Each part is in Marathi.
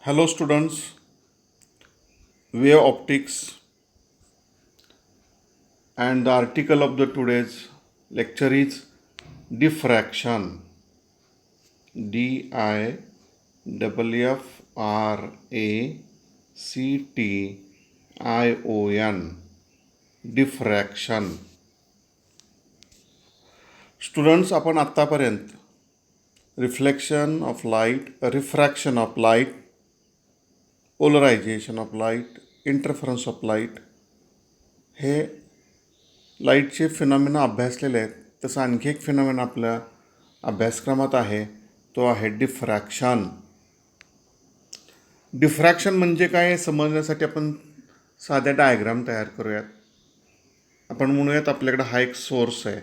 Hello students, wave optics and the article of the today's lecture is diffraction. Diffraction. Diffraction. Students आपण आत्तापर्यंत refraction of light, polarisation of light, interference of light हे लाईटचे फिनॉमिना अभ्यासलेले आहेत. तसं आणखी एक फिनॉमिना आपल्या अभ्यासक्रमात आहे, तो आहे डिफ्रॅक्शन. डिफ्रॅक्शन म्हणजे काय हे समजण्यासाठी आपण साध्या डायग्राम तयार करूयात. आपण म्हणूयात आपल्याकडे हा एक सोर्स आहे,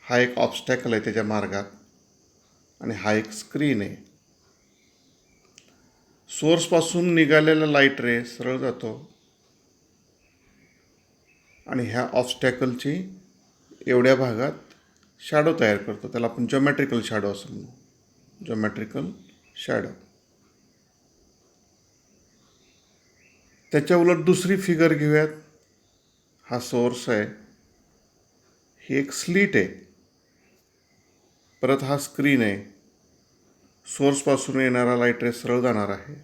हा एक ऑब्स्टॅकल आहे त्याच्या मार्गात, आणि हा एक स्क्रीन आहे. सोर्सपासून निघालेला लाईट रे सरळ जातो आणि ह्या ऑब्स्टॅकलची एवढ्या भागात शॅडो तयार करतो. त्याला आपण जॉमेट्रिकल शॅडो असं म्हणू. Geometrical shadow. त्याच्या उलट दुसरी फिगर घेऊयात. हा सोर्स आहे, ही एक स्लीट आहे, परत हा स्क्रीन आहे. सोर्सपासून येणारा लाईट रे सरळ जाणार आहे.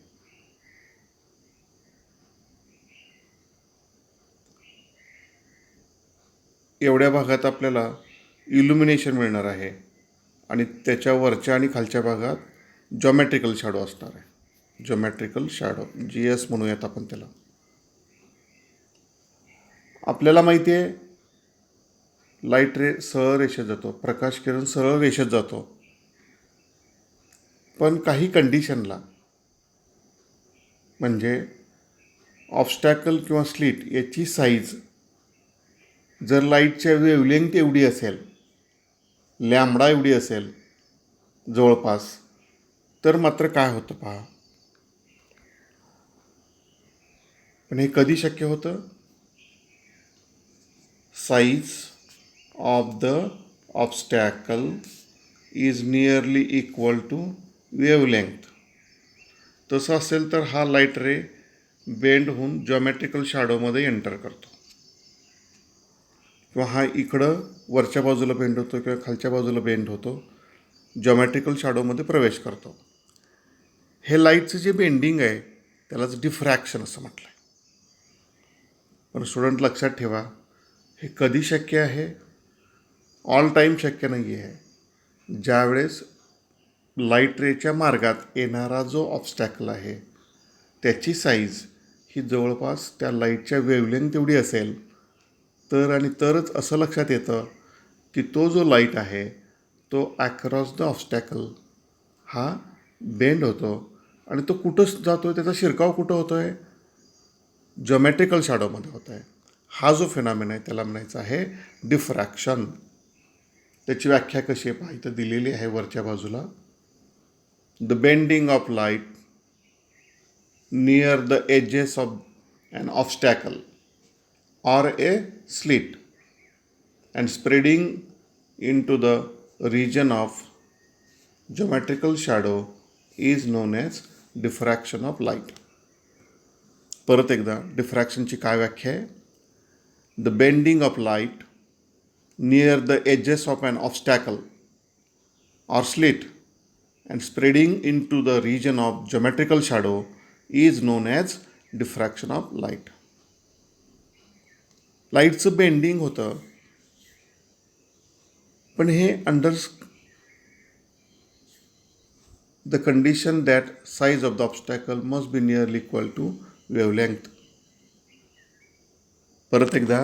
एवढ्या भागात आपल्याला इल्युमिनेशन मिळणार आहे आणि त्याच्या वरच्या आणि खालच्या भागात जॉमेट्रिकल शॅडो असणार आहे. जॉमेट्रिकल शॅडो, GS म्हणूयात आपण त्याला. आपल्याला माहिती आहे लाईट रे सरळ रेषेत जातो, प्रकाश किरण सरळ रेषेत जातो. पण काही कंडिशनला, म्हणजे ऑब्स्टॅकल किंवा स्लिट याची साईज जर लाईटच्या वेवलेंथ एवढी असेल, लॅम्बडा एवढी असेल जवळपास, तर मात्र काय होतं पहा. पण हे कधी शक्य होतं? Size of the obstacle is nearly equal to wavelength. तसं असेल तर हा लाईट रे बेंड होऊन जॉमेट्रिकल शॅडोमध्ये एंटर करतो, किंवा हा इकडं वरच्या बाजूला बेंड होतो किंवा खालच्या बाजूला बेंड होतो, जॉमेट्रिकल शॅडोमध्ये प्रवेश करतो. हे लाईटचं जे बेंडिंग आहे त्यालाच डिफ्रॅक्शन असं म्हटलं आहे. पण स्टुडंट लक्षात ठेवा, हे कधी शक्य आहे? ऑल टाईम शक्य नाही आहे. ज्यावेळेस लाईट रेच्या मार्गात येणारा जो ऑब्स्टॅकल आहे त्याची साईज ही जवळपास त्या लाईटच्या वेवलेंथ एवढी असेल तर, आणि तरच असं लक्षात येतं की तो जो लाईट आहे तो ॲक्रॉस द ऑब्स्टॅकल हा बेंड होतो. आणि तो कुठं जातो आहे, त्याचा शिरकाव कुठं होतो आहे? जॉमेट्रिकल शॅडोमध्ये होतो आहे. हा जो फिनॉमिना आहे त्याला म्हणायचा आहे डिफ्रॅक्शन. त्याची व्याख्या कशी आहे पहा, इथं दिलेली आहे वरच्या बाजूला. The bending of light near the edges of an obstacle or a slit and spreading into the region of geometrical shadow is known as diffraction of light. परत एकदा डिफ्रॅक्शनची काय व्याख्या आहे? The bending of light near the edges of an obstacle or slit and spreading into the region of geometrical shadow is known as diffraction of light. लाईटचं बेंडिंग होतं, पण हे under the condition that size of the obstacle must be nearly equal to wavelength. परत एकदा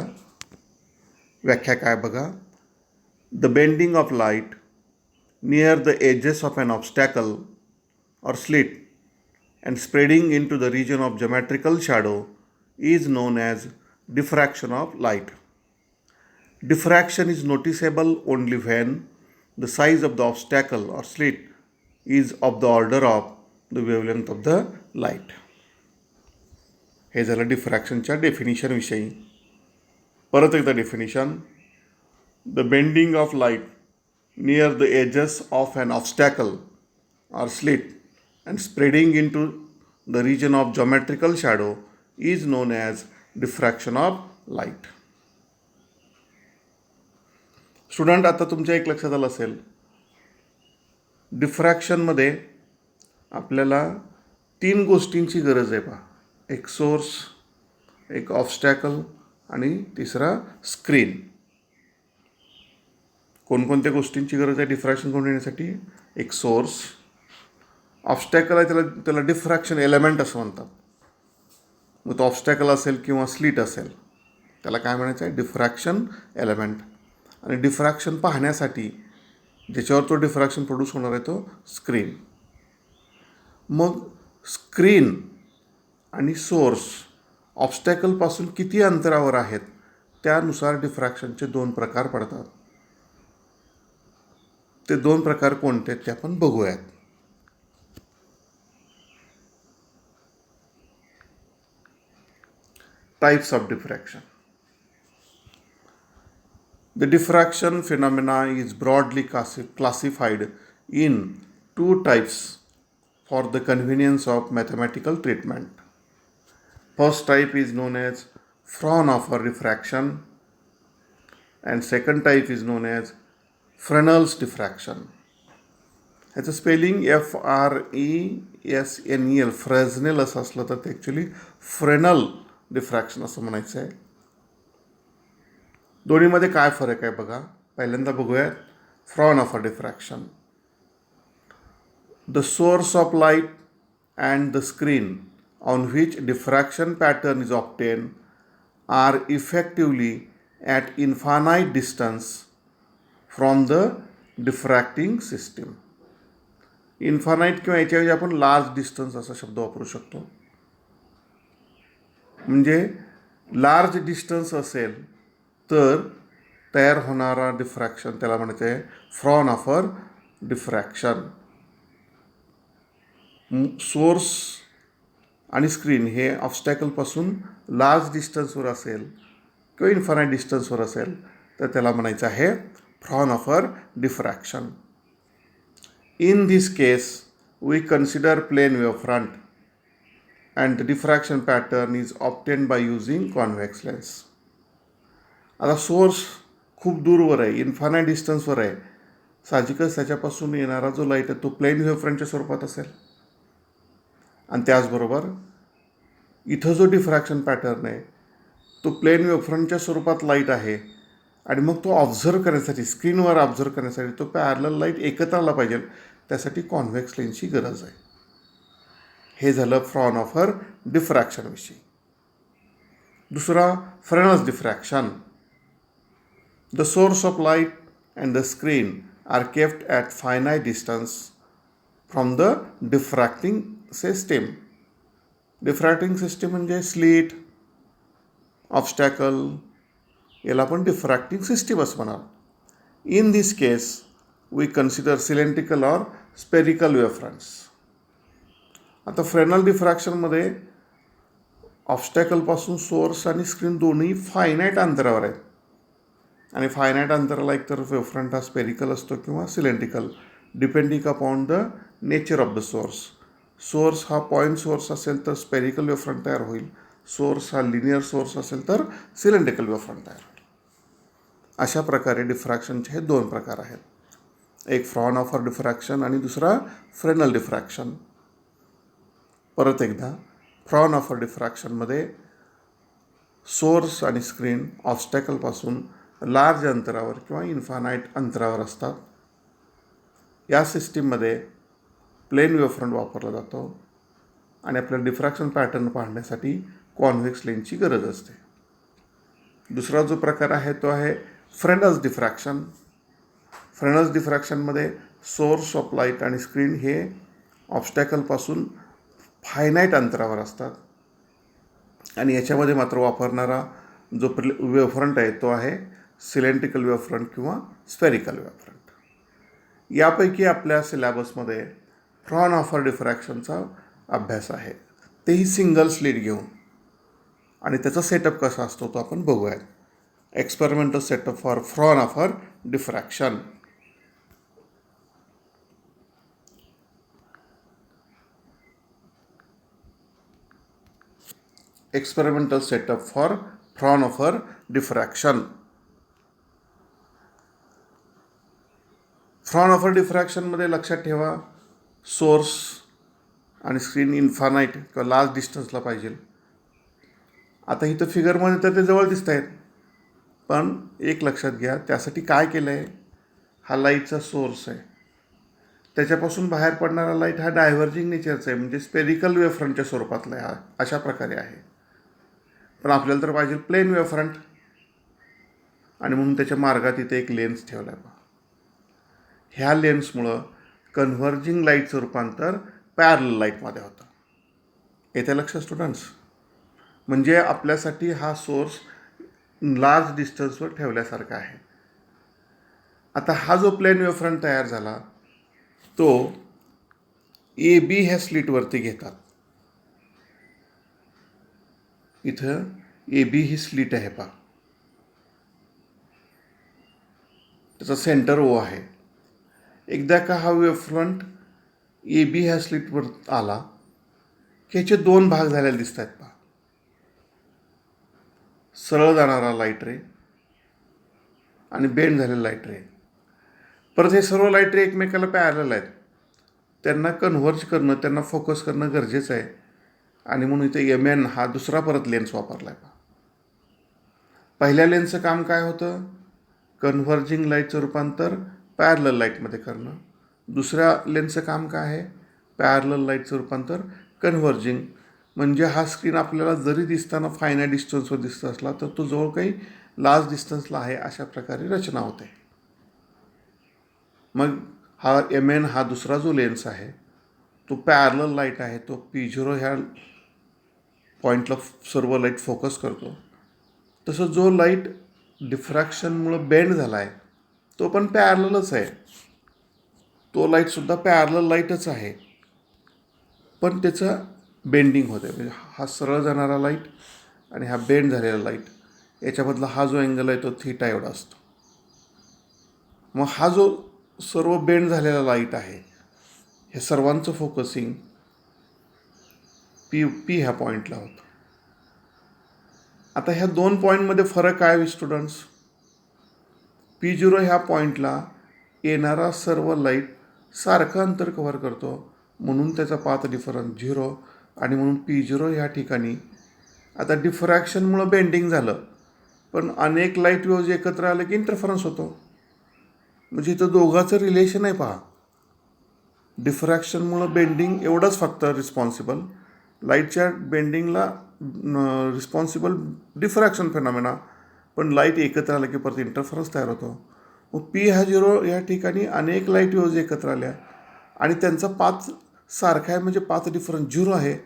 व्याख्या काय बघा. The bending of light near the edges of an obstacle or slit and spreading into the region of geometrical shadow is known as diffraction of light. Diffraction is noticeable only when the size of the obstacle or slit is of the order of the wavelength of the light. हे झालं डिफ्रॅक्शनच्या डेफिनिशनविषयी. परत एकदा definition. The bending of light near the edges of an obstacle or slit and spreading into the region of geometrical shadow is known as diffraction of light. Student, आता तुमच्या एक लक्षात आलं असेल, डिफ्रॅक्शनमध्ये आपल्याला 3 गोष्टींची गरज आहे पहा. एक सोर्स, एक ऑब्स्टॅकल आणि तिसरा स्क्रीन. कोणकोणत्या गोष्टींची गरज आहे डिफ्रॅक्शन घडून येण्यासाठी? एक सोर्स, ऑब्स्टॅकल आहे, त्याला डिफ्रॅक्शन एलिमेंट असं म्हणतात. मग तो ऑब्स्टॅकल असेल किंवा स्लिट असेल, त्याला काय म्हणायचं आहे? Diffraction element. आणि डिफ्रॅक्शन पाहण्यासाठी ज्याच्यावर तो डिफ्रॅक्शन प्रोड्यूस होणार आहे तो स्क्रीन. मग स्क्रीन आणि सोर्स ऑब्स्टॅकलपासून किती अंतरावर आहेत त्यानुसार डिफ्रॅक्शनचे 2 प्रकार पडतात. ते 2 प्रकार कोणते आहेत ते आपण बघूयात. Types of diffraction. The diffraction phenomena is broadly classified in 2 types for the convenience of mathematical treatment. First type is known as Fraunhofer diffraction and second type is known as Fresnel's diffraction. ह्याचं स्पेलिंग FRESNEL, फ्रेझनेल असं असलं तर ते ॲक्च्युली फ्रेनल डिफ्रॅक्शन असं म्हणायचं आहे. दोन्हीमध्ये काय फरक आहे बघा. पहिल्यांदा बघूयात Fraunhofer diffraction. The source of light and the screen on which diffraction pattern is obtain are effectively at infinite distance from the diffracting system. Infinite किंवा याच्याऐवजी आपण लार्ज डिस्टन्स असा शब्द वापरू शकतो. म्हणजे लार्ज डिस्टन्स असेल तर तयार होणारा डिफ्रॅक्शन त्याला म्हणायचं आहे फ्रॉनहॉफर डिफ्रॅक्शन. सोर्स आणि स्क्रीन हे ऑब्स्टॅकलपासून लार्ज डिस्टन्सवर असेल किंवा इन्फानाईट डिस्टन्सवर असेल तर त्याला म्हणायचं आहे Fraunhofer diffraction. In this case we consider plane wavefront and the diffraction pattern is obtained by using convex lens. आता सोर्स खूप दूरवर आहे, इन्फानाईट डिस्टन्सवर आहे. साहजिकच त्याच्यापासून येणारा जो लाईट आहे तो प्लेन वेव्हफ्रंटच्या स्वरूपात असेल. आणि त्याचबरोबर इथं जो डिफ्रॅक्शन पॅटर्न आहे तो प्लेन वेव्हफ्रंटच्या स्वरूपात लाईट आहे आणि मग तो ऑब्झर्व करण्यासाठी, स्क्रीनवर ऑब्झर्व करण्यासाठी तो पॅरलल लाईट एकत्र आला पाहिजे, त्यासाठी कॉन्व्हेक्स लेन्सची गरज आहे. हे झालं फ्रॉनहॉफर डिफ्रॅक्शनविषयी. दुसरा फ्रेनल्स diffraction. The source of light and the screen are kept at finite distance from the diffracting system. Diffracting system म्हणजे स्लिट, ऑब्स्टॅकल, याला आपण डिफ्रॅक्टिंग सिस्टीम असं म्हणाल. In this case we consider cylindrical or spherical wavefronts. आता फ्रेनल डिफ्रॅक्शनमध्ये ऑब्स्टॅकलपासून सोर्स आणि स्क्रीन दोन्ही फायनाईट अंतरावर आहेत. आणि फायनाईट अंतराला एकतर वेव्हफ्रंट हा स्पेरिकल असतो किंवा cylindrical, depending upon the nature of the source. Source हा पॉईंट सोर्स असेल तर स्पेरिकल वेव्हफ्रंट तयार होईल. सोर्स हा लिनियर सोर्स असेल तर सिलेंड्रिकल वेव्हफ्रंट तयार होईल. अशा प्रकारे डिफ्रॅक्शनचे हे 2 प्रकार आहेत. एक फ्रॉनहॉफर डिफ्रॅक्शन आणि दुसरा फ्रेनल डिफ्रॅक्शन. परत एकदा, फ्रॉनहॉफर डिफ्रॅक्शनमध्ये सोर्स आणि स्क्रीन ऑब्स्टॅकलपासून लार्ज अंतरावर किंवा इन्फानाईट अंतरावर असतात. या सिस्टीममध्ये प्लेन वेव्हफ्रंट वापरला जातो आणि आपल्याला डिफ्रॅक्शन पॅटर्न पाहण्यासाठी कॉन्व्हेक्स लेन्सची गरज असते. दुसरा जो प्रकार आहे तो आहे फ्रेनल्स डिफ्रॅक्शन. फ्रेनल्स डिफ्रॅक्शनमध्ये सोर्स ऑफ लाईट आणि स्क्रीन हे ऑब्स्टॅकलपासून फायनाईट अंतरावर असतात आणि याच्यामध्ये मात्र वापरणारा जो वेव्हफ्रंट आहे तो आहे सिलेंड्रिकल वेव्हफ्रंट किंवा स्पेरिकल वेव्हफ्रंट. यापैकी आपल्या सिलॅबसमध्ये फ्रॉनहॉफर डिफ्रॅक्शनचा अभ्यास आहे, तेही सिंगल स्लिट घेऊन. आणि त्याचा सेटअप कसा असतो तो आपण बघूयात. Experimental setup for Fraunhofer diffraction. Experimental setup for Fraunhofer diffraction. Fraunhofer डिफ्रॅक्शनमध्ये लक्षात ठेवा, सोर्स आणि स्क्रीन इन्फानाईट किंवा लार्ज डिस्टन्सला पाहिजे. आता इथं फिगरमध्ये तर ते जवळ दिसत आहेत, पण एक लक्षात घ्या, त्यासाठी काय केलं आहे, हा लाईटचा सोर्स आहे, त्याच्यापासून बाहेर पडणारा लाईट हा डायव्हर्जिंग नेचरचा आहे, म्हणजे स्पेरिकल वेव्हफ्रंटच्या स्वरूपातला आहे, अशा प्रकारे आहे. पण आपल्याला तर पाहिजे प्लेन वेव्हफ्रंट, आणि म्हणून त्याच्या मार्गात इथे एक लेन्स ठेवला आहे. ह्या लेन्समुळं कन्व्हर्जिंग लाईटचं रूपांतर पॅरल लाईटमध्ये होतं. येथे लक्ष स्टुडंट्स, म्हणजे आपल्यासाठी हा सोर्स लार्ज डिस्टन्सवर ठेवल्यासारखा आहे. आता हा जो प्लेन वेव्हफ्रंट तयार झाला तो ए बी ह्या स्लिटवरती घेतात. इथं ए बी ही स्लिट आहे पहा, त्याचा सेंटर ओ आहे. एकदा का हा वेव्हफ्रंट ए बी ह्या स्लिटवर आला की ह्याचे दोन भाग झालेले दिसत आहेत पहा. सरळ जाणारा लाईट रे आणि बेंड झालेला लाईट रे. परत हे सर्व लाईट रे एकमेकाला पॅरलल आहेत, त्यांना कन्व्हर्ज करणं, त्यांना फोकस करणं गरजेचं आहे, आणि म्हणून इथे एम हा दुसरा परत लेन्स वापरला आहे. पहिल्या लेन्सचं काम काय होतं, कन्व्हर्जिंग लाईटचं रूपांतर पॅरलल लाईटमध्ये करणं. दुसऱ्या लेन्सचं काम काय आहे, पॅरलल लाईटचं रूपांतर कन्व्हर्जिंग. म्हणजे हा स्क्रीन आपल्याला जरी दिसताना फायनाईट डिस्टन्सवर दिसत असला तर तो जवळ काही लार्ज डिस्टन्सला आहे, अशा प्रकारे रचना होते. मग हा एम एन हा दुसरा जो लेन्स आहे तो पॅरलल लाईट आहे, तो P0 ह्या पॉईंटला सर्व लाईट फोकस करतो. तसं जो लाईट डिफ्रॅक्शनमुळं बेंड झाला आहे तो पण पॅरललच आहे, तो लाईटसुद्धा पॅरलल लाईटच आहे, पण त्याचं बेंडिंग होते. म्हणजे हा सरळ जाणारा लाईट आणि हा बेंड झालेला लाईट, याच्यामधला हा जो अँगल आहे तो थीटा एवढा असतो. मग हा जो सर्व बेंड झालेला लाईट आहे, हे सर्वांचं फोकसिंग पी ह्या पॉईंटला होतं. आता ह्या दोन पॉईंटमध्ये फरक काय आहे स्टुडंट्स, P0 ह्या पॉईंटला येणारा सर्व लाईट सारखं अंतर कव्हर करतो, म्हणून त्याचा पाथ डिफरन्स 0, आणि म्हणून P0 ह्या ठिकाणी आता डिफ्रॅक्शनमुळं बेंडिंग झालं, पण अनेक लाईट वेव्ज एकत्र आले की इंटरफरन्स होतो. म्हणजे इथं दोघांचं रिलेशन आहे पहा. डिफ्रॅक्शनमुळं बेंडिंग एवढंच फक्त रिस्पॉन्सिबल, लाईटच्या बेंडिंगला रिस्पॉन्सिबल डिफ्रॅक्शन फेनॉमेना, पण लाईट एकत्र आलं की परत इंटरफरन्स तयार होतो. मग P हा 0 या ठिकाणी अनेक लाईट वेव्ज एकत्र आल्या आणि त्यांचा पाथ सारखा आहे, म्हणजे पाथ डिफरन्स 0 आहे.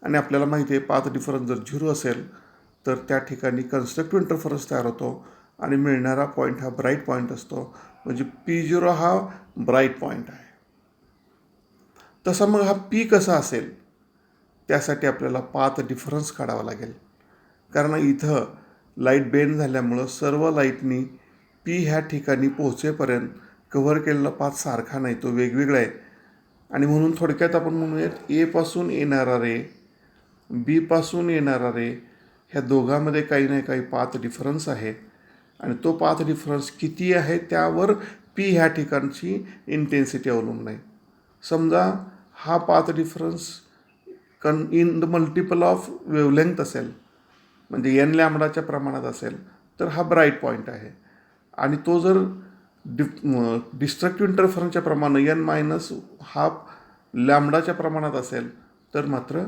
आणि आपल्याला माहिती आहे पाथ डिफरन्स जर 0 असेल तर त्या ठिकाणी कन्स्ट्रक्टिव्ह इंटरफरन्स तयार होतो आणि मिळणारा पॉईंट हा ब्राईट पॉईंट असतो. म्हणजे P0 हा ब्राईट पॉईंट आहे. तसा मग हा P कसा असेल, त्यासाठी आपल्याला पाथ डिफरन्स काढावा लागेल, कारण इथं लाईट बेंड झाल्यामुळं सर्व लाईटनी P ह्या ठिकाणी पोहोचेपर्यंत कव्हर केलेला पाथ सारखा नाही, तो वेगवेगळा आहे. आणि म्हणून थोडक्यात आपण म्हणूयात ए पासून येणारा रे, बी पासून येणारा रे, ह्या दोघांमध्ये काही ना काही पाथ डिफरन्स आहे, आणि तो पाथ डिफरन्स किती आहे त्यावर P ह्या ठिकाणची इंटेन्सिटी अवलंबून आहे. समजा हा path difference in the multiple of wavelength असेल, म्हणजे एन लॅम्बडाच्या प्रमाणात असेल, तर हा ब्राईट पॉईंट आहे. आणि तो जर डिस्ट्रक्टिव्ह इंटरफरन्सच्या प्रमाणे एन मायनस हाफ लॅम्बडाच्या प्रमाणात असेल तर मात्र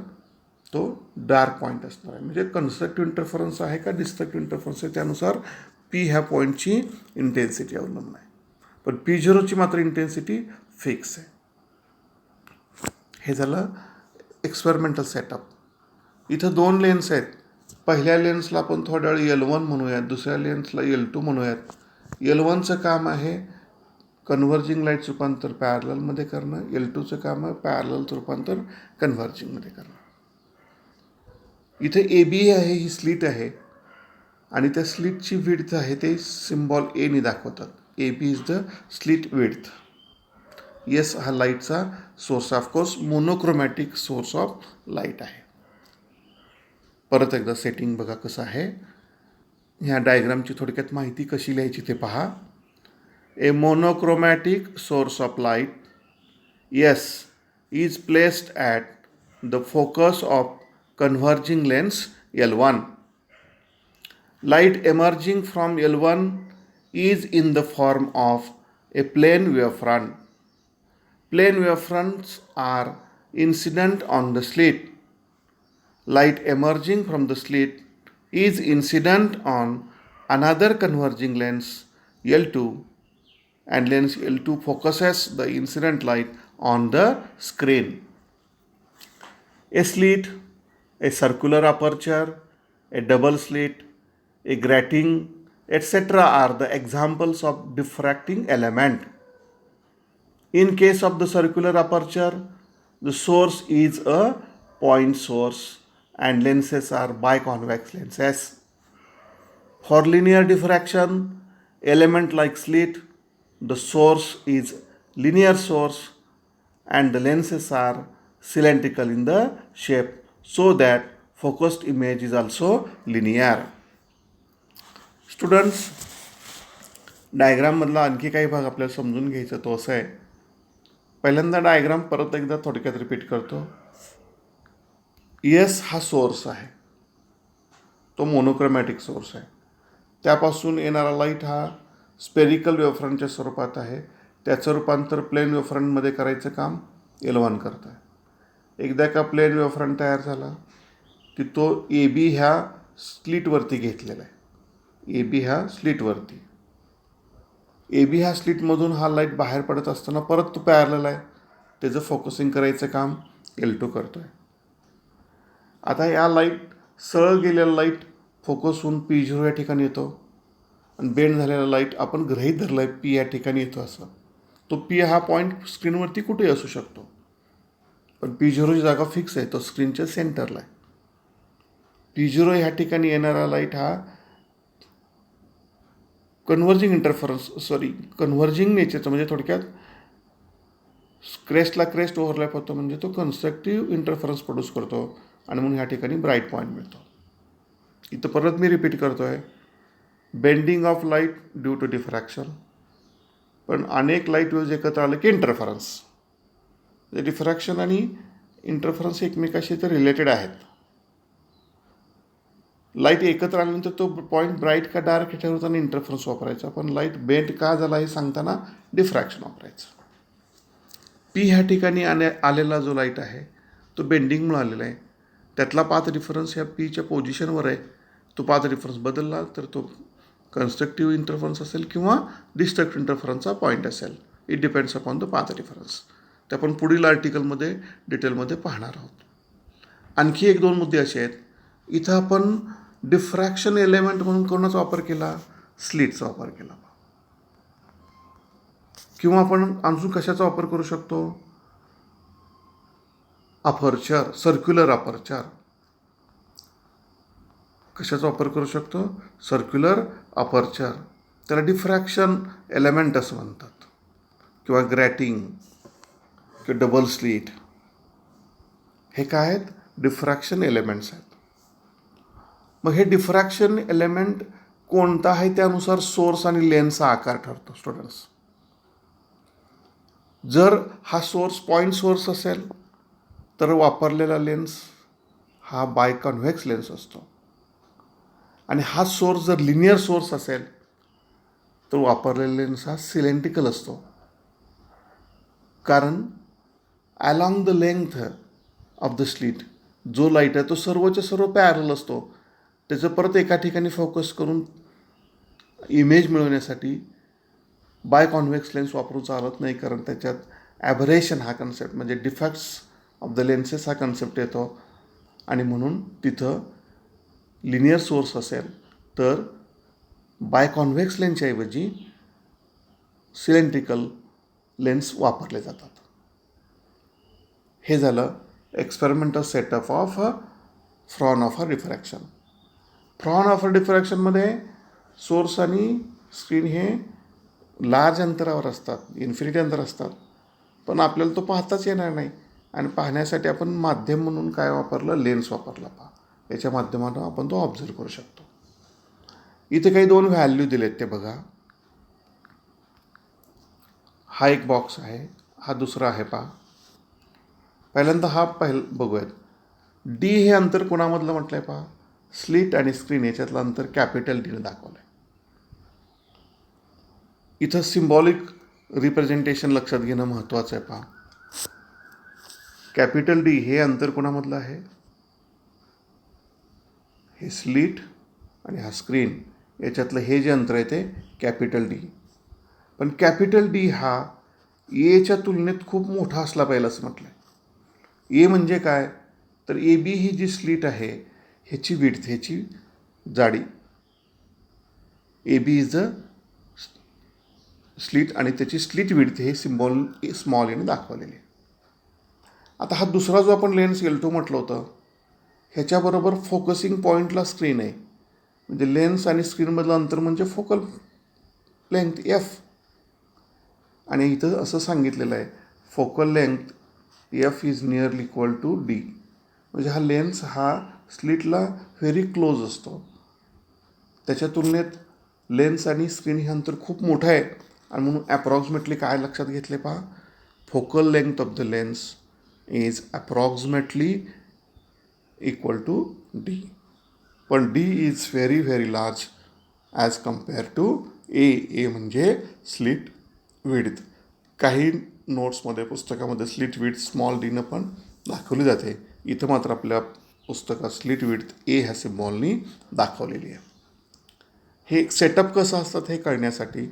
तो डार्क पॉईंट असणार आहे. म्हणजे कन्स्ट्रक्टिव्ह इंटरफरन्स आहे का डिस्ट्रक्टिव्ह इंटरफरन्स आहे, त्यानुसार P ह्या पॉईंटची इंटेन्सिटी अवलंबून आहे. पण P0ची मात्र इंटेन्सिटी फिक्स आहे. हे झालं एक्सपेरिमेंटल सेटअप. इथं दोन लेन्स आहेत. पहिल्या लेन्सला आपण थोड्या वेळ L1 म्हणूयात, दुसऱ्या लेन्सला L2 म्हणूयात. L1चं काम आहे कन्व्हर्जिंग लाईटचं रूपांतर पॅरललमध्ये करणं, L2चं काम आहे पॅरललचं रूपांतर कन्व्हर्जिंगमध्ये करणं. इथे AB आहे, ही स्लिट आहे, आणि त्या स्लिटची विड्थ आहे ते सिम्बॉल एने दाखवतात. AB is the slit width. Yes, हा लाईटचा source of course monochromatic source of light आहे. परत एकदा सेटिंग बघा कसं आहे. ह्या डायग्रामची थोडक्यात माहिती कशी लिहायची ते पहा. A monochromatic source of light yes is placed at the focus of converging lens L1. Light emerging from L1 is in the form of a plane wavefront. Plane wavefronts are incident on the slit. Light emerging from the slit is incident on another converging lens L2, and lens L2 focuses the incident light on the screen. A slit, a circular aperture, a double slit, a grating, etc. are the examples of diffracting element. In case of the circular aperture, the source is a point source and lenses are biconvex lenses. For linear diffraction, element like slit, the source is linear source and the lenses are cylindrical in the shape so that focused image is also linear. Students, डायग्राममधला आणखी काही भाग आपल्याला समजून घ्यायचा तो असं आहे. पहिल्यांदा डायग्राम परत एकदा थोडक्यात रिपीट करतो. एस हा सोर्स आहे, तो मोनोक्रोमॅटिक सोर्स आहे. त्यापासून येणारा लाईट हा स्पेरिकल वेव्हफ्रंटच्या स्वरूपात आहे. त्याचं रूपांतर प्लेन वेव्हफ्रंटमध्ये करायचं काम L1 करत आहे. एकदा का प्लेन वेव्हफ्रंट तयार झाला की तो ए बी ह्या स्लिटवरती घेतलेला आहे. ए बी ह्या स्लिटवरती, ए बी ह्या स्लिटमधून हा लाईट बाहेर पडत असताना परत तो पॅरलल आहे, त्याचं फोकसिंग करायचं काम L2 करतो आहे. आता या लाईट सरळ गेलेला लाईट फोकस होऊन P0 या ठिकाणी येतो आणि बेंड झालेला लाईट आपण गृहीत धरला आहे P या ठिकाणी येतो असं. तो P हा पॉईंट स्क्रीनवरती कुठेही असू शकतो, पण P0 ची जागा फिक्स आहे, तो स्क्रीनच्या सेंटरला आहे. P0 ह्या ठिकाणी येणारा लाईट हा कन्व्हर्जिंग नेचरचा, म्हणजे थोडक्यात क्रेस्टला क्रेस्ट ओव्हरलॅप होतो, म्हणजे तो कन्स्ट्रक्टिव्ह इंटरफरन्स प्रोड्यूस करतो आणि म्हणून ह्या ठिकाणी ब्राईट पॉईंट मिळतो. इथं परत मी रिपीट करतो आहे, bending of light due to diffraction. पण अनेक लाईट वेव्ज एकत्र आलं की इंटरफरन्स. डिफ्रॅक्शन आणि इंटरफरन्स एकमेकाशी तर रिलेटेड आहेत. लाईट एकत्र आल्यानंतर तो पॉईंट ब्राईट का डार्क ठेवताना इंटरफरन्स वापरायचा, पण लाईट बेंड का झाला हे सांगताना डिफ्रॅक्शन वापरायचं. पी ह्या ठिकाणी आलेला जो लाईट आहे तो बेंडिंगमुळे आलेला आहे. त्यातला पाथ डिफरन्स ह्या पीच्या पोझिशनवर आहे. तो पाथ डिफरन्स बदलला तर तो कन्स्ट्रक्टिव्ह इंटरफरन्स असेल किंवा डिस्ट्रक्टिव्ह इंटरफरन्सचा पॉईंट असेल. It depends upon the path difference. ते आपण पुढील आर्टिकलमध्ये डिटेलमध्ये पाहणार आहोत. आणखी एक दोन मुद्दे असे आहेत. इथं आपण डिफ्रॅक्शन एलिमेंट म्हणून कोणाचा वापर केला? स्लिटचा वापर केला. किंवा आपण अजून कशाचा वापर करू शकतो? Aperture, circular aperture. कशाचा वापर करू शकतो? Circular aperture. त्याला डिफ्रॅक्शन एलिमेंट असं म्हणतात, किंवा ग्रॅटिंग किंवा डबल स्लिट. हे काय आहेत? डिफ्रॅक्शन एलिमेंट्स आहेत. मग हे डिफ्रॅक्शन एलिमेंट कोणता आहे त्यानुसार सोर्स आणि लेन्सचा आकार ठरतो. स्टुडंट्स, जर हा सोर्स पॉईंट सोर्स असेल तर वापरलेला लेन्स हा बायकॉन्व्हेक्स लेन्स असतो. आणि हा सोर्स जर लिनियर सोर्स असेल तर वापरलेला लेन्स हा सिलेंड्रिकल असतो. कारण along the length of the slit जो लाईट आहे तो सर्वच्या सर्व पॅरल असतो. त्याचं परत एका ठिकाणी फोकस करून इमेज मिळवण्यासाठी बायकॉन्व्हेक्स लेन्स वापरून चालत नाही, कारण त्याच्यात ॲबरेशन हा कन्सेप्ट, म्हणजे डिफेक्ट्स ऑफ द लेन्सेस हा कन्सेप्ट येतो. आणि म्हणून तिथं लिनियर सोर्स असेल तर बायकॉन्व्हेक्स लेन्सच्या ऐवजी सिलेंड्रिकल लेन्स वापरले जातात. हे झालं experimental setup of Fraunhofer diffraction. Fraunhofer डिफ्रॅक्शनमध्ये सोर्स आणि स्क्रीन हे लार्ज अंतरावर असतात, इन्फिनिटी अंतर असतात, पण आपल्याला तो पाहताच येणार नाही. आणि पाहण्यासाठी आपण माध्यम म्हणून काय वापरलं? लेन्स वापरला. याच्या माध्यमातून आपण तो ऑब्झर्व करू शकतो. इथे काही 2 व्हॅल्यू दिलेत ते बघा. हा एक बॉक्स आहे, हा दुसरा आहे पहा. पहिल्यांदा हा बघूयात. डी हे अंतर कोणामधलं म्हटलं आहे पहा, स्लिट आणि स्क्रीन याच्यातलं अंतर कॅपिटल डीने दाखवलं आहे. इथं सिम्बॉलिक रिप्रेझेंटेशन लक्षात घेणं महत्त्वाचं आहे पहा. कॅपिटल डी हे अंतर कोणामधलं आहे, हे स्लिट आणि हा स्क्रीन याच्यातलं हे जे अंतर आहे ते कॅपिटल डी. पण कॅपिटल डी हा एच्या तुलनेत खूप मोठा असला पाहिजे असं म्हटलं आहे. ए म्हणजे काय, तर A B he G slit आहे ह्याची विड्थ, ह्याची जाडी, A B is a slit आणि त्याची स्लिट विड्थ हे सिम्बॉल स्मॉल एने दाखवलेले. आता हा दुसरा जो आपण लेन्स L2 म्हटलं होतं ह्याच्याबरोबर फोकसिंग पॉईंटला स्क्रीन आहे. म्हणजे लेन्स आणि स्क्रीनमधलं अंतर म्हणजे फोकल लेंथ एफ. आणि इथं असं सांगितलेलं आहे focal length F is nearly equal to D. म्हणजे हा लेन्स हा स्लिटला व्हेरी क्लोज असतो. त्याच्या तुलनेत लेन्स आणि स्क्रीन हे अंतर खूप मोठं आहे आणि म्हणून ॲप्रॉक्सिमेटली काय लक्षात घेतले पहा, focal length of the lens is approximately equal to D. पण D is very very large as compare to A. A म्हणजे स्लिट विड्थ. काही नोट्समध्ये पुस्तकामध्ये स्लिट विड्थ स्मॉल डीनं पण दाखवली जाते. इथं मात्र आपल्या पुस्तकात स्लिट विड्थ ए ह्या सिम्बॉलनी दाखवलेली आहे. हे सेटअप कसं असतात हे कळण्यासाठी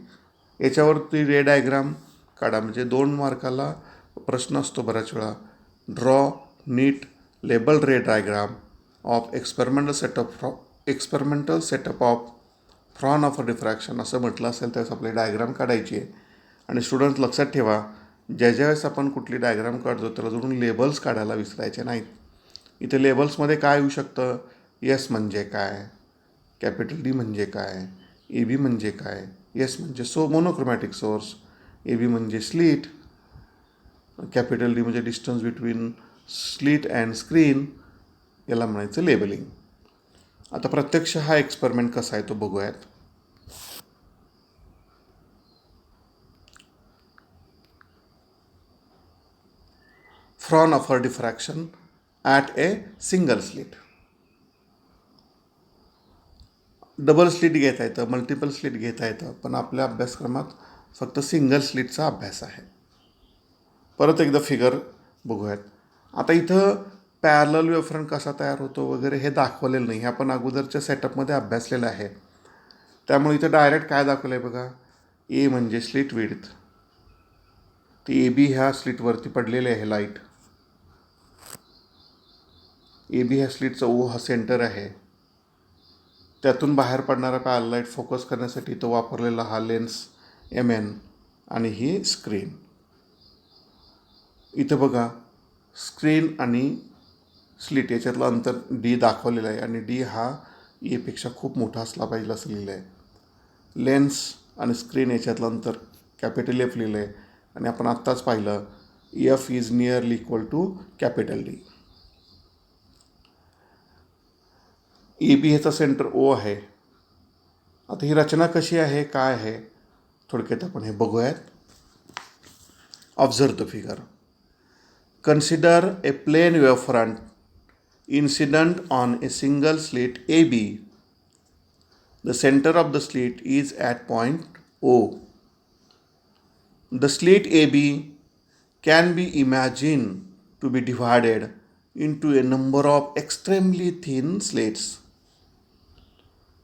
याच्यावरती रे डायग्राम काढा. म्हणजे 2 मार्काला प्रश्न असतो बऱ्याच वेळा, draw NEET label ray diagram of experimental setup of frown of diffraction असं म्हटलं असेल त्यावेळेस आपली डायग्राम काढायची आहे. आणि स्टुडंट लक्षात ठेवा, ज्यावेळेस आपण कुठली डायग्राम काढतो त्याला जोडून लेबल्स काढायला विसरायचे नाहीत. इथे लेबल्समध्ये काय येऊ शकतं, एस म्हणजे काय, कॅपिटल डी म्हणजे काय, ए बी म्हणजे काय. एस म्हणजे मोनोक्रोमॅटिक सोर्स, ए बी म्हणजे स्लिट, कॅपिटल डी म्हणजे distance between slit and screen, याला म्हणायचं लेबलिंग. आता प्रत्यक्ष हा एक्सपेरिमेंट कसा आहे तो बघूयात. Frown of diffraction at a single slit. Double slit घेता येतं, मल्टिपल स्लिट घेता येतं, पण आपल्या अभ्यासक्रमात फक्त सिंगल स्लिटचा अभ्यास आहे. परत एकदा फिगर बघूयात. आता इथं पॅरलल वेव्हफ्रंट कसा तयार होतो वगैरे हे दाखवलेलं नाही, हे आपण अगोदरच्या सेटअपमध्ये अभ्यासलेलं आहे. त्यामुळे इथं डायरेक्ट काय दाखवलं आहे बघा, ए म्हणजे स्लिट विड्थ, ती ए बी ह्या स्लिटवरती पडलेली आहे लाईट. ए बी ह्या स्लिटचा ओ हा सेंटर आहे. त्यातून बाहेर पडणारा पॅरल लाईट फोकस करण्यासाठी तो वापरलेला हा लेन्स MN आणि ही स्क्रीन. इथं बघा स्क्रीन आणि स्लिट याच्यातलं अंतर डी दाखवलेलं आहे आणि डी हा एपेक्षा खूप मोठा असला पाहिजे असं लिहिलं आहे. लेन्स आणि स्क्रीन याच्यातलं अंतर कॅपिटल एफ लिहिलं आहे आणि आपण आत्ताच पाहिलं F is nearly equal to capital D. A B ह्याचा सेंटर ओ आहे. आता ही रचना कशी आहे काय आहे थोडक्यात आपण हे बघूयात. Observe the figure. Consider a plane wavefront incident on a single slit AB. The center of the slit is at point O. The slit AB can be imagined to be divided into a number of extremely thin slits.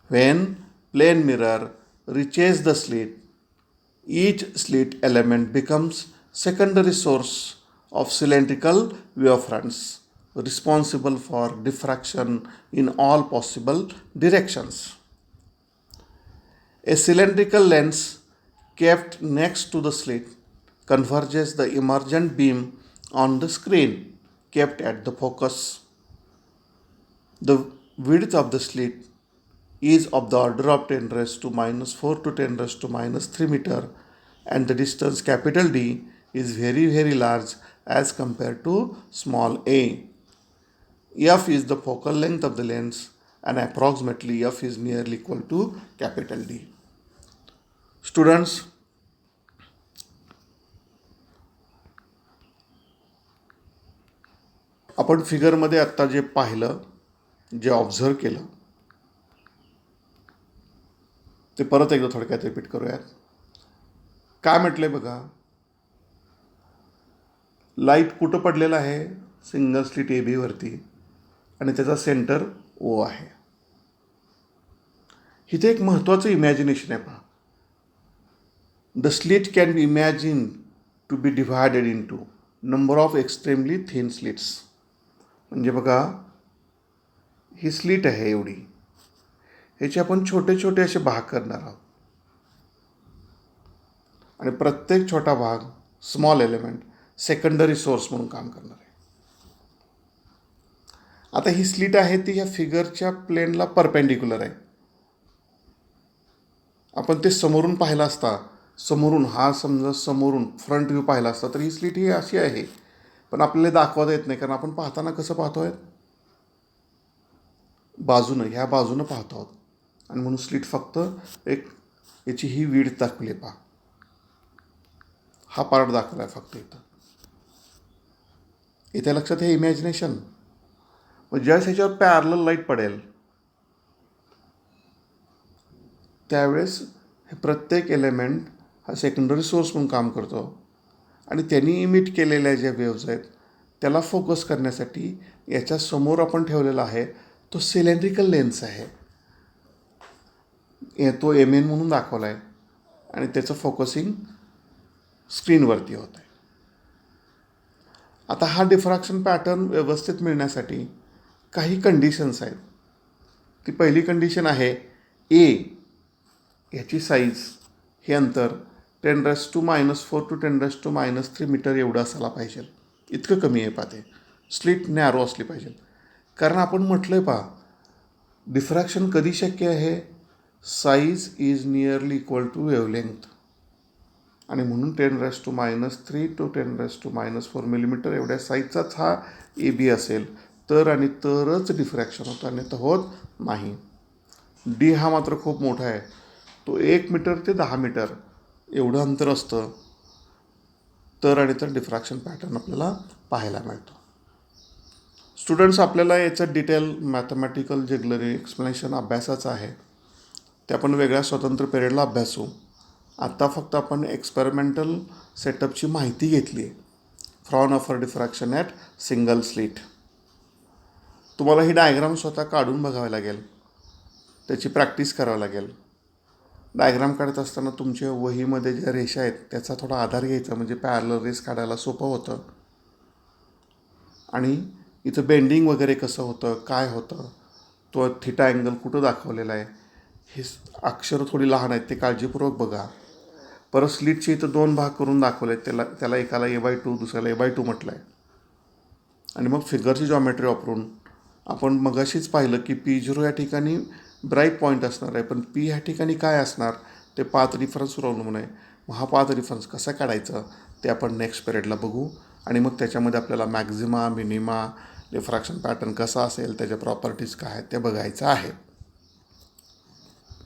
When plane mirror reaches the slit, each slit element becomes secondary source of cylindrical wavefronts responsible for diffraction in all possible directions. A cylindrical lens kept next to the slit converges the emergent beam on the screen kept at the focus. The width of the slit is of the order of 10 raised to minus 4 to 10 raised to minus 3 meter and the distance capital D is very very large as compared to small a. F is the focal length of the lens and approximately F is nearly equal to capital D. Students, आपण फिगरमध्ये आत्ता जे पाहिलं, जे ऑब्झर्व केलं, ते परत एकदा थोडक्यात रिपीट करूयात. काय म्हटलंय बघा, लाईट कुठं पडलेला आहे? सिंगल स्लिट ए बी वरती आणि त्याचा सेंटर ओ आहे. इथे एक महत्त्वाचं इमॅजिनेशन आहे पहा. The slit can be imagine to be divided into number of extremely thin slits. म्हणजे बघा, ही स्लिट आहे एवढी, ह्याचे आपण छोटे छोटे असे भाग करणार आहोत आणि प्रत्येक छोटा भाग स्मॉल एलिमेंट सेकंडरी सोर्स म्हणून काम करणार आहे. आता ही स्लिट आहे ती ह्या फिगरच्या प्लेनला परपेंडिक्युलर आहे. आपण ते समोरून पाहिलं असता, समोरून हा समजा समोरून फ्रंट व्ह्यू पाहिला असता तर ही स्लिट ही अशी आहे, पण आपल्याला दाखवता येत नाही कारण आपण पाहताना कसं पाहतोय? बाजूनं, ह्या बाजूनं पाहतो आहोत आणि म्हणून स्लिट फक्त एक याची ही विड्थ दाखवली पहा. हा पार्ट दाखवला आहे फक्त इथं. इथे लक्षात हे इमॅजिनेशन. मग ज्यावेळेस ह्याच्यावर पॅरलल लाईट पडेल त्यावेळेस हे प्रत्येक एलिमेंट हा सेकंडरी सोर्स म्हणून काम करतो आणि त्यांनी इमिट केलेल्या ज्या वेव्ज आहेत त्याला फोकस करण्यासाठी याच्या समोर आपण ठेवलेला आहे तो सिलेंड्रिकल लेन्स आहे. तो एम एन म्हणून दाखवला आहे आणि त्याचं फोकसिंग स्क्रीनवरती होत आहे. आता हा डिफ्रॅक्शन पॅटर्न व्यवस्थित मिळण्यासाठी काही कंडिशन्स आहेत. ती पहिली कंडिशन आहे ए, ह्याची साईज, हे अंतर 10⁻⁴ to 10⁻³ मीटर एवढं असायला पाहिजे. इतकं कमी आहे पहा ते. स्लिट नॅरो असली पाहिजे. कारण आपण म्हटलं आहे पहा, डिफ्रॅक्शन कधी शक्य आहे? Size is nearly equal to wavelength आणि म्हणून 10⁻³ to 10⁻⁴ मिलीमीटर एवढ्या साईजचाच हा ए बी असेल तर आणि तरच डिफ्रॅक्शन होतं आणि तर होत नाही. डी हा मात्र खूप मोठा आहे. तो 1 मीटर ते 10 मीटर एवढं अंतर असतं तर आणि तर डिफ्रॅक्शन पॅटर्न आपल्याला पाहायला मिळतो. स्टुडंट्स, आपल्याला याचं डिटेल मॅथमॅटिकल जे एक्सप्लेनेशन अभ्यासाचं आहे ते आपण वेगळ्या स्वतंत्र पिरियडला अभ्यासू. आत्ता फक्त आपण एक्सपेरिमेंटल सेटअपची माहिती घेतली आहे. Frown-offer diffraction at single slit. तुम्हाला ही डायग्राम स्वतः काढून बघावी लागेल, त्याची प्रॅक्टिस करावी लागेल. डायग्राम काढत असताना तुमच्या वहीमध्ये ज्या रेषा आहेत त्याचा थोडा आधार घ्यायचा, म्हणजे पॅरलल रेस काढायला सोपं होतं. आणि इथं बेंडिंग वगैरे कसं होतं, काय होतं, तो थिटा अँगल कुठं दाखवलेला आहे, हे अक्षरं थोडी लहान आहेत ते काळजीपूर्वक बघा. परत स्लिटचे इथं 2 भाग करून दाखवले आहेत, त्याला एकाला A/2 दुसऱ्याला A/2 म्हटलं आहे. आणि मग फिगरची जॉमेट्री वापरून आपण मगाशीच पाहिलं की P0 या ठिकाणी ब्राईट पॉईंट असणार आहे, पण P ह्या ठिकाणी काय असणार ते पाथ रिफरन्सवर अवलंबून आहे. मग हा पाथ रिफरन्स कसा काढायचा ते आपण नेक्स्ट पिरियडला बघू आणि मग त्याच्यामध्ये आपल्याला मॅक्झिमा, मिनिमा, डिफ्रॅक्शन पॅटर्न कसा असेल, त्याच्या प्रॉपर्टीज काय आहेत ते बघायचं आहे.